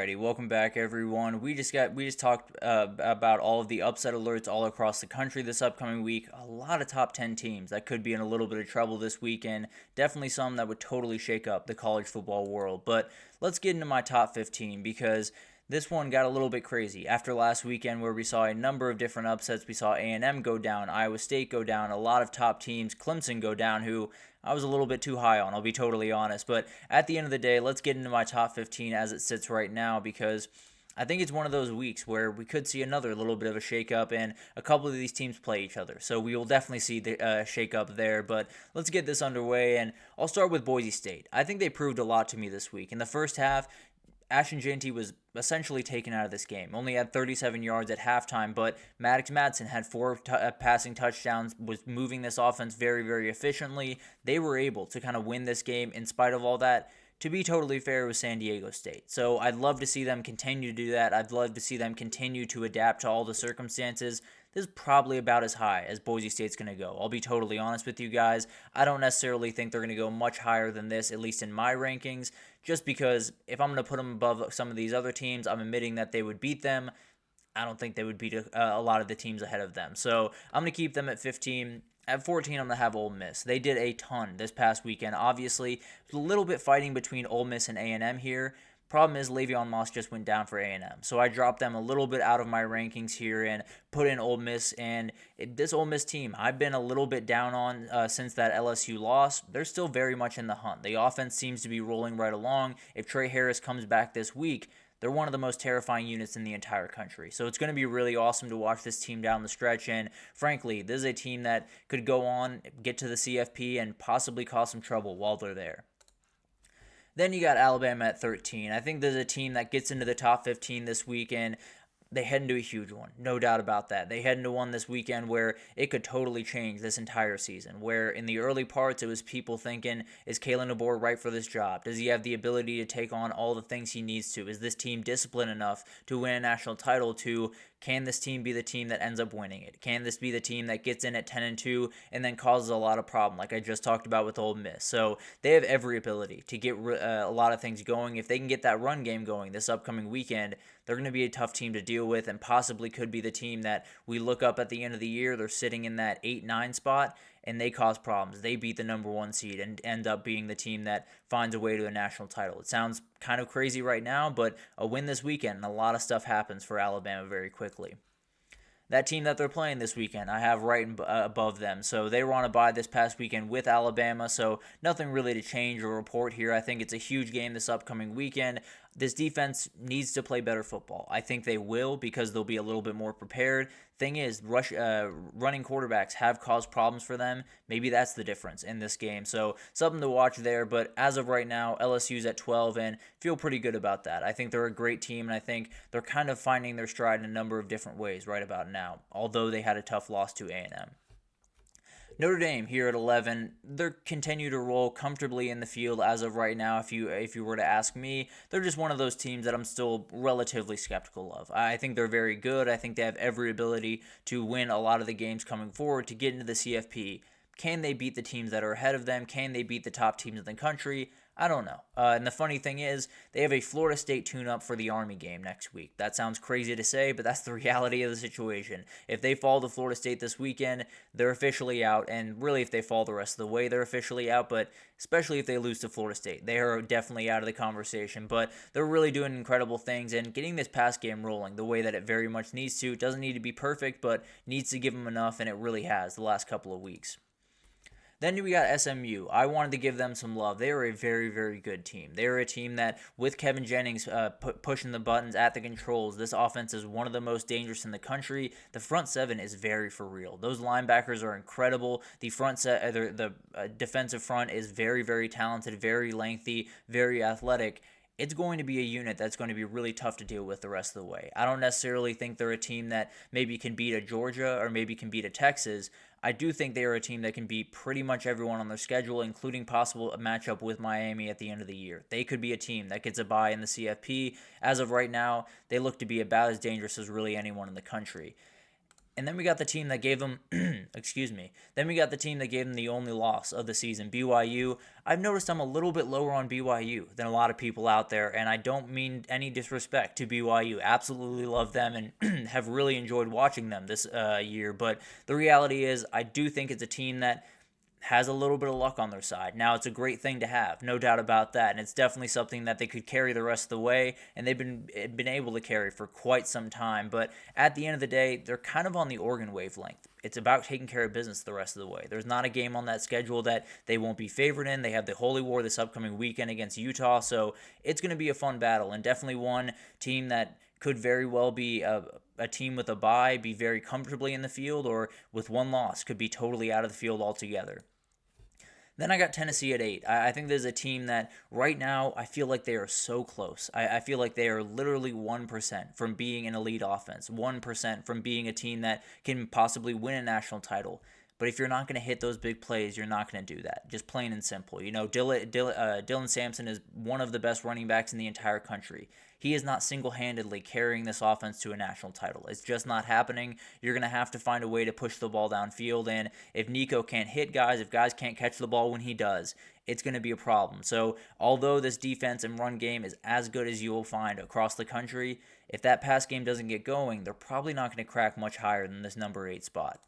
Alrighty, welcome back everyone. We just talked about all of the upset alerts all across the country this upcoming week. A lot of top 10 teams that could be in a little bit of trouble this weekend. Definitely some that would totally shake up the college football world. But let's get into my top 15 because this one got a little bit crazy after last weekend where we saw a number of different upsets. We saw A&M go down, Iowa State go down, a lot of top teams, Clemson go down, who I was a little bit too high on, I'll be totally honest. But at the end of the day, let's get into my top 15 as it sits right now because I think it's one of those weeks where we could see another little bit of a shakeup and a couple of these teams play each other. So we will definitely see the shakeup there. But let's get this underway, and I'll start with Boise State. I think they proved a lot to me this week. In the first half, Ashton Jeanty was essentially taken out of this game. Only had 37 yards at halftime, but Maddox Madsen had four passing touchdowns, was moving this offense very, very efficiently. They were able to kind of win this game in spite of all that. To be totally fair, with San Diego State. So I'd love to see them continue to do that. I'd love to see them continue to adapt to all the circumstances. This is probably about as high as Boise State's going to go. I'll be totally honest with you guys. I don't necessarily think they're going to go much higher than this, at least in my rankings, just because if I'm going to put them above some of these other teams, I'm admitting that they would beat them. I don't think they would beat a lot of the teams ahead of them. So I'm going to keep them at 15. At 14, I'm going to have Ole Miss. They did a ton this past weekend. Obviously, a little bit fighting between Ole Miss and A&M here. Problem is, Le'Veon Moss just went down for A&M. So I dropped them a little bit out of my rankings here and put in Ole Miss. And this Ole Miss team, I've been a little bit down on since that LSU loss. They're still very much in the hunt. The offense seems to be rolling right along. If Trey Harris comes back this week, they're one of the most terrifying units in the entire country. So it's going to be really awesome to watch this team down the stretch. And frankly, this is a team that could go on, get to the CFP, and possibly cause some trouble while they're there. Then you got Alabama at 13. I think there's a team that gets into the top 15 this weekend. They head into a huge one, no doubt about that. They head into one this weekend where it could totally change this entire season, where in the early parts it was people thinking, is Kalen DeBoer right for this job? Does he have the ability to take on all the things he needs to? Is this team disciplined enough to win a national title? Can this team be the team that ends up winning it? Can this be the team that gets in at 10-2 and then causes a lot of problem, like I just talked about with Ole Miss? So they have every ability to get a lot of things going. If they can get that run game going this upcoming weekend, they're going to be a tough team to deal with and possibly could be the team that we look up at the end of the year. They're sitting in that 8-9 spot, and they cause problems. They beat the number one seed and end up being the team that finds a way to a national title. It sounds kind of crazy right now, but a win this weekend, and a lot of stuff happens for Alabama very quickly. That team that they're playing this weekend, I have right above them. So they were on a bye this past weekend with Alabama, so nothing really to change or report here. I think it's a huge game this upcoming weekend. This defense needs to play better football. I think they will because they'll be a little bit more prepared. Thing is, running quarterbacks have caused problems for them. Maybe that's the difference in this game. So something to watch there. But as of right now, LSU's at 12 and feel pretty good about that. I think they're a great team, and I think they're kind of finding their stride in a number of different ways right about now, although they had a tough loss to A&M. Notre Dame here at 11, they continue to roll comfortably in the field as of right now. If you were to ask me, they're just one of those teams that I'm still relatively skeptical of. I think they're very good. I think they have every ability to win a lot of the games coming forward to get into the CFP. Can they beat the teams that are ahead of them? Can they beat the top teams in the country? I don't know. And the funny thing is, they have a Florida State tune-up for the Army game next week. That sounds crazy to say, but that's the reality of the situation. If they fall to Florida State this weekend, they're officially out. And really, if they fall the rest of the way, they're officially out. But especially if they lose to Florida State, they are definitely out of the conversation. But they're really doing incredible things and getting this pass game rolling the way that it very much needs to. It doesn't need to be perfect, but needs to give them enough, and it really has the last couple of weeks. Then we got SMU. I wanted to give them some love. They are a very, very good team. They are a team that, with Kevin Jennings pushing the buttons at the controls, this offense is one of the most dangerous in the country. The front seven is very for real. Those linebackers are incredible. The defensive front is very, very talented, very lengthy, very athletic. It's going to be a unit that's going to be really tough to deal with the rest of the way. I don't necessarily think they're a team that maybe can beat a Georgia or maybe can beat a Texas. I do think they are a team that can beat pretty much everyone on their schedule, including possible a matchup with Miami at the end of the year. They could be a team that gets a bye in the CFP. As of right now, they look to be about as dangerous as really anyone in the country. And then we got the team that gave them, excuse me. Then we got the team that gave them the only loss of the season, BYU. I've noticed I'm a little bit lower on BYU than a lot of people out there, and I don't mean any disrespect to BYU. Absolutely love them and have really enjoyed watching them this year. But the reality is, I do think it's a team that has a little bit of luck on their side. Now, it's a great thing to have, no doubt about that, and it's definitely something that they could carry the rest of the way, and they've been able to carry for quite some time. But at the end of the day, they're kind of on the Oregon wavelength. It's about taking care of business the rest of the way. There's not a game on that schedule that they won't be favored in. They have the Holy War this upcoming weekend against Utah, so it's going to be a fun battle, and definitely one team that could very well be a team with a bye, be very comfortably in the field, or with one loss, could be totally out of the field altogether. Then I got Tennessee at 8. I think there's a team that right now I feel like they are so close. I feel like they are literally 1% from being an elite offense, 1% from being a team that can possibly win a national title. But if you're not going to hit those big plays, you're not going to do that. Just plain and simple. You know, Dylan Sampson is one of the best running backs in the entire country. He is not single-handedly carrying this offense to a national title. It's just not happening. You're going to have to find a way to push the ball downfield, and if Nico can't hit guys, if guys can't catch the ball when he does, it's going to be a problem. So although this defense and run game is as good as you will find across the country, if that pass game doesn't get going, they're probably not going to crack much higher than this number 8 spot.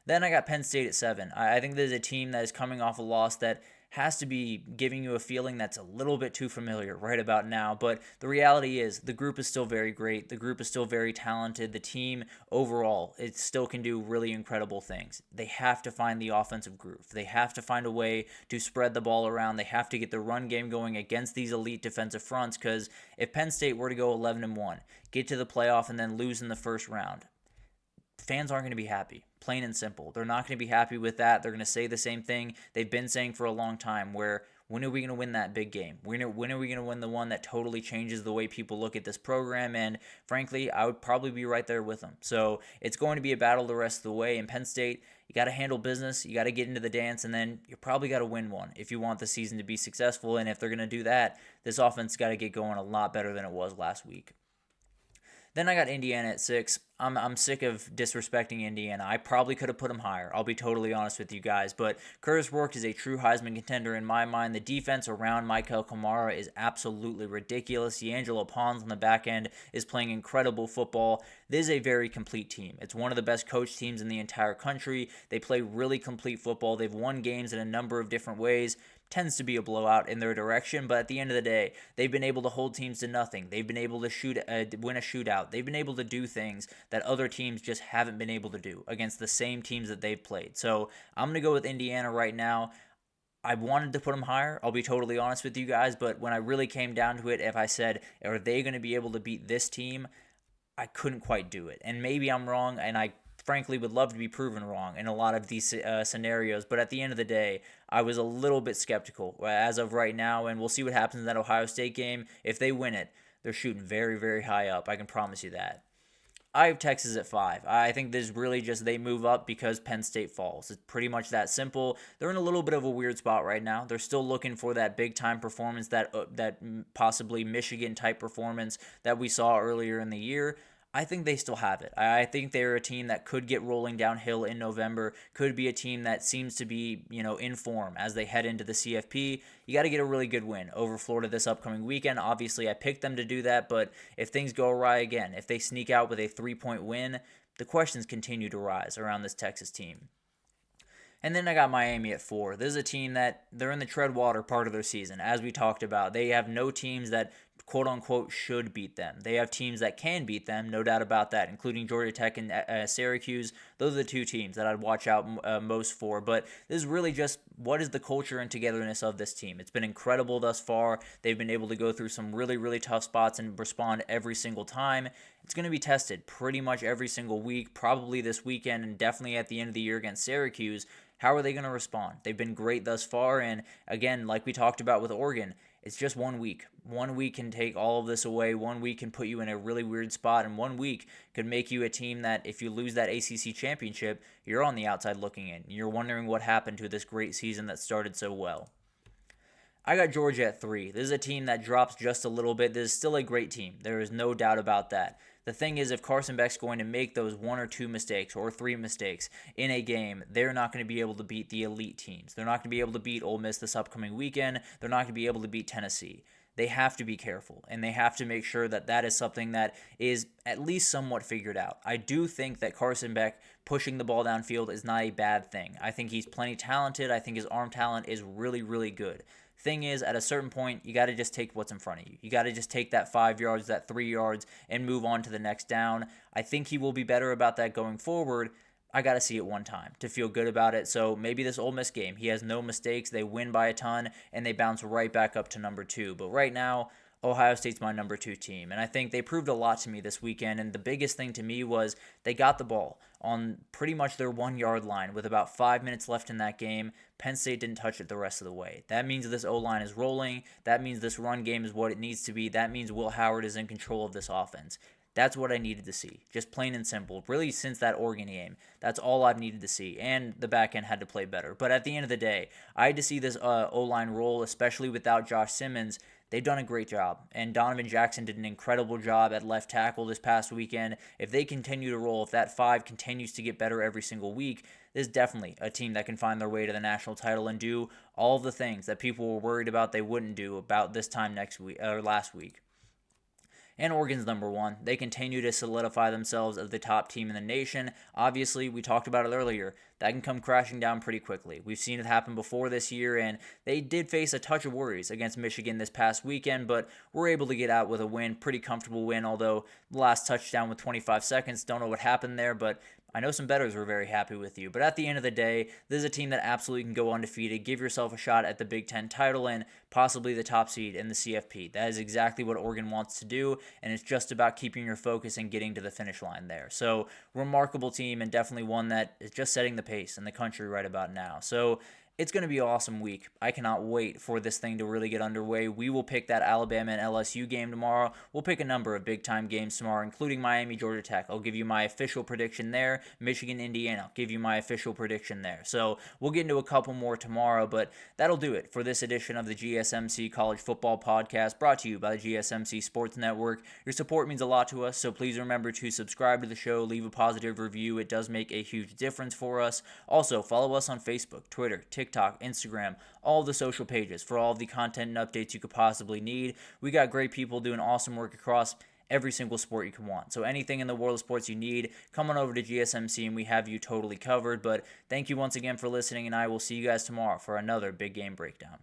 Then I got Penn State at 7. I think there's a team that is coming off a loss that has to be giving you a feeling that's a little bit too familiar right about now. But the reality is the group is still very great. The group is still very talented. The team overall, it still can do really incredible things. They have to find the offensive groove. They have to find a way to spread the ball around. They have to get the run game going against these elite defensive fronts, because if Penn State were to go 11-1, get to the playoff, and then lose in the first round, fans aren't going to be happy. Plain and simple. They're not going to be happy with that. They're going to say the same thing they've been saying for a long time, where when are we going to win that big game? When are we going to win the one that totally changes the way people look at this program? And frankly, I would probably be right there with them. So it's going to be a battle the rest of the way. In Penn State, you got to handle business. You got to get into the dance, and then you probably got to win one if you want the season to be successful. And if they're going to do that, this offense got to get going a lot better than it was last week. Then I got Indiana at 6. I'm sick of disrespecting Indiana. I probably could have put them higher. I'll be totally honest with you guys. But Curtis Rourke is a true Heisman contender in my mind. The defense around Michael Kamara is absolutely ridiculous. D'Angelo Pons on the back end is playing incredible football. This is a very complete team. It's one of the best coached teams in the entire country. They play really complete football. They've won games in a number of different ways. Tends to be a blowout in their direction, but at the end of the day, they've been able to hold teams to nothing. They've been able to win a shootout. They've been able to do things that other teams just haven't been able to do against the same teams that they've played. So I'm going to go with Indiana right now. I wanted to put them higher, I'll be totally honest with you guys, but when I really came down to it, if I said, are they going to be able to beat this team, I couldn't quite do it. And maybe I'm wrong, and I frankly would love to be proven wrong in a lot of these scenarios, but at the end of the day, I was a little bit skeptical as of right now, and we'll see what happens in that Ohio State game. If they win it, they're shooting very, very high up. I can promise you that. I have Texas at 5. I think this is really just they move up because Penn State falls. It's pretty much that simple. They're in a little bit of a weird spot right now. They're still looking for that big-time performance, that possibly Michigan-type performance that we saw earlier in the year. I think they still have it. I think they're a team that could get rolling downhill in November, could be a team that seems to be, in form as they head into the CFP. You got to get a really good win over Florida this upcoming weekend. Obviously, I picked them to do that, but if things go awry again, if they sneak out with a 3-point win, the questions continue to rise around this Texas team. And then I got Miami at 4. This is a team that they're in the tread water part of their season. As we talked about, they have no teams that quote-unquote should beat them. They have teams that can beat them, no doubt about that, including Georgia Tech and Syracuse. Those are the two teams that I'd watch out most for. But this is really just what is the culture and togetherness of this team. It's been incredible thus far. They've been able to go through some really, really tough spots and respond every single time. It's going to be tested pretty much every single week, probably this weekend and definitely at the end of the year against Syracuse. How are they going to respond? They've been great thus far, and again, like we talked about with Oregon, it's just 1 week. 1 week can take all of this away. 1 week can put you in a really weird spot, and 1 week could make you a team that if you lose that ACC championship, you're on the outside looking in. You're wondering what happened to this great season that started so well. I got Georgia at 3. This is a team that drops just a little bit. This is still a great team. There is no doubt about that. The thing is, if Carson Beck's going to make those 1 or 2 mistakes or 3 mistakes in a game, they're not going to be able to beat the elite teams. They're not going to be able to beat Ole Miss this upcoming weekend. They're not going to be able to beat Tennessee. They have to be careful, and they have to make sure that that is something that is at least somewhat figured out. I do think that Carson Beck pushing the ball downfield is not a bad thing. I think he's plenty talented. I think his arm talent is really, really good. Thing is, at a certain point, you got to just take what's in front of you. You got to just take that 5 yards, that 3 yards, and move on to the next down. I think he will be better about that going forward. I got to see it one time to feel good about it. So maybe this Ole Miss game, he has no mistakes. They win by a ton, and they bounce right back up to number 2. But right now, Ohio State's my number 2 team. And I think they proved a lot to me this weekend. And the biggest thing to me was they got the ball on pretty much their 1-yard line with about 5 minutes left in that game. Penn State didn't touch it the rest of the way. That means this O-line is rolling. That means this run game is what it needs to be. That means Will Howard is in control of this offense. That's what I needed to see. Just plain and simple. Really, since that Oregon game, that's all I've needed to see. And the back end had to play better. But at the end of the day, I had to see this O-line roll, especially without Josh Simmons. They've done a great job. And Donovan Jackson did an incredible job at left tackle this past weekend. If they continue to roll, if that 5 continues to get better every single week, this is definitely a team that can find their way to the national title and do all of the things that people were worried about they wouldn't do about this time next week or last week. And Oregon's number 1. They continue to solidify themselves as the top team in the nation. Obviously, we talked about it earlier. That can come crashing down pretty quickly. We've seen it happen before this year, and they did face a touch of worries against Michigan this past weekend, but were able to get out with a win, pretty comfortable win, although the last touchdown with 25 seconds, don't know what happened there, but I know some bettors were very happy with you. But at the end of the day, this is a team that absolutely can go undefeated, give yourself a shot at the Big Ten title, and possibly the top seed in the CFP. That is exactly what Oregon wants to do, and it's just about keeping your focus and getting to the finish line there. So, remarkable team, and definitely one that is just setting the pace in the country right about now. So, it's going to be an awesome week. I cannot wait for this thing to really get underway. We will pick that Alabama and LSU game tomorrow. We'll pick a number of big-time games tomorrow, including Miami, Georgia Tech. I'll give you my official prediction there. Michigan, Indiana. I'll give you my official prediction there. So we'll get into a couple more tomorrow, but that'll do it for this edition of the GSMC College Football Podcast, brought to you by the GSMC Sports Network. Your support means a lot to us, so please remember to subscribe to the show, leave a positive review. It does make a huge difference for us. Also, follow us on Facebook, Twitter, TikTok, Instagram, all the social pages for all of the content and updates you could possibly need. We got great people doing awesome work across every single sport you can want. So anything in the world of sports you need, come on over to GSMC and we have you totally covered. But thank you once again for listening, and I will see you guys tomorrow for another big game breakdown.